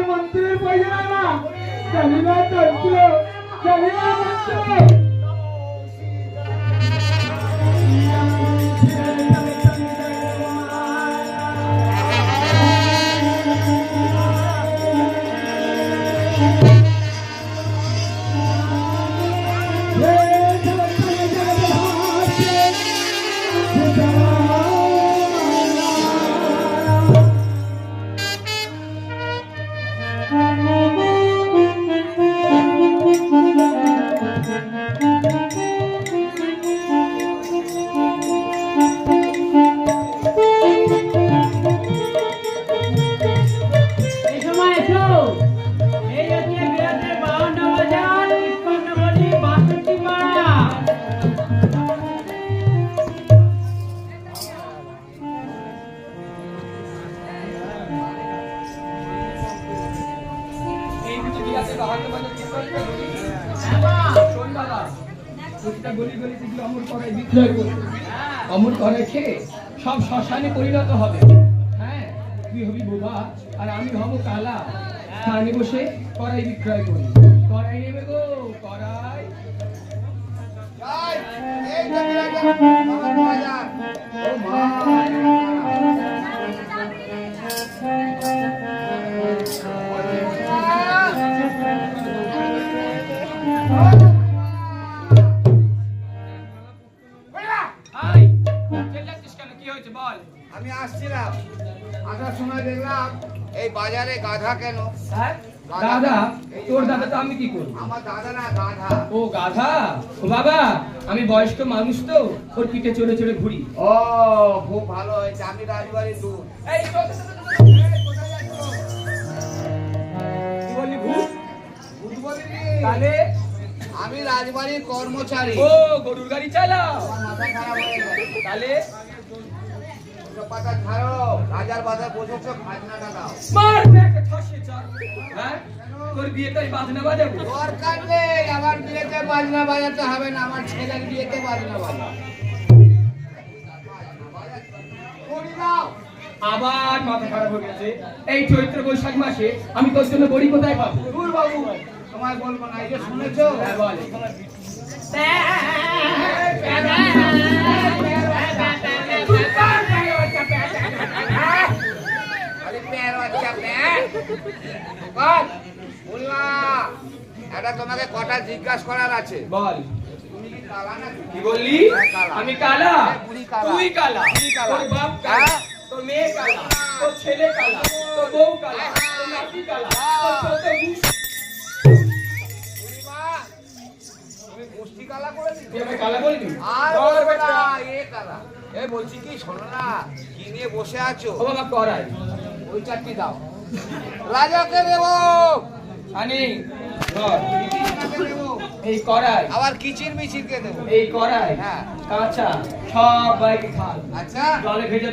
মন্ত্রের পয়সা না জানি না তন্ত্র জানি না মন্ত্র অমর করে খেয়ে সব শ্মশানে পরিণত হবে। হ্যাঁ, তুই হবি বোবা আর আমি হব কালা। স্থানে বসে কড়াই বিক্রয় করি। কড়াই নেবে গো, কড়াই। আমি আসছিলাম, আসার সময় দেখলাম এই বাজারে গাধা কেন? দাদা, তোর দাদা তো আমি কি করব? আমার দাদা না, গাধা। ও গাধা? ও বাবা, আমি বয়স্ক মানুষ তো, ওর পিঠে চড়ে চড়ে ঘুরি। ও খুব ভালো হয়েছে, আমি রাজবাড়ির দূর। এই কি বললি? ভূত? ভূত বলিনি, তাহলে আমি রাজবাড়ির কর্মচারী। ও গরুর গাড়ি চালাও? মাথা খারাপ হয়ে গেছে। তাহলে পাতা ছাড়ো, রাজার বাজার বসেছ, খাজনাটা দাও। মার একটা ঠাসে চার। হ্যাঁ, তোর বিয়েতে বাজনা বাজাবো? দরকার নেই, আমার বিয়েতে বাজনা বাজাতে হবে না, আমার ছেলের বিয়েতে বাজনা বাজাবো। আবার মাথা খারাপ হয়ে গেছে। এই চৈত্র বৈশাখ মাসে আমি তোর জন্য বড়ি কোথায় পাবো? দূর বাবু, তোমায় বলবো না, এই যে শুনেছো? হ্যাঁ বল। এটা তোমাকে কটা জিজ্ঞাসা করার আছে। বল। তুমি কি কালা নাকি? কি বললি? আমি কালা? তুই কালা? তোর বাপ কালা, তোর মেয়ে কালা, তোর ছেলে কালা, তোর বউ কালা, তোর নাতি কালা, তোর ছোট তুমি মুষ্টি কালা করে দিচ্ছ। তুই আমাকে কালা বলবি? আর বলবে না, এ কালা। এ বলছি কি, শোনো না, কি নিয়ে বসে আছো? ও বাবা করাই। ওই চারটি দাও, রাজাকে দেবো। আনি ধর। এই কড়াই, আবার কিচির মিচিরকে দেবো। এই কড়াই, হ্যাঁ। কাঁচা সব বাইকে খাল। আচ্ছা, জলে ভেজে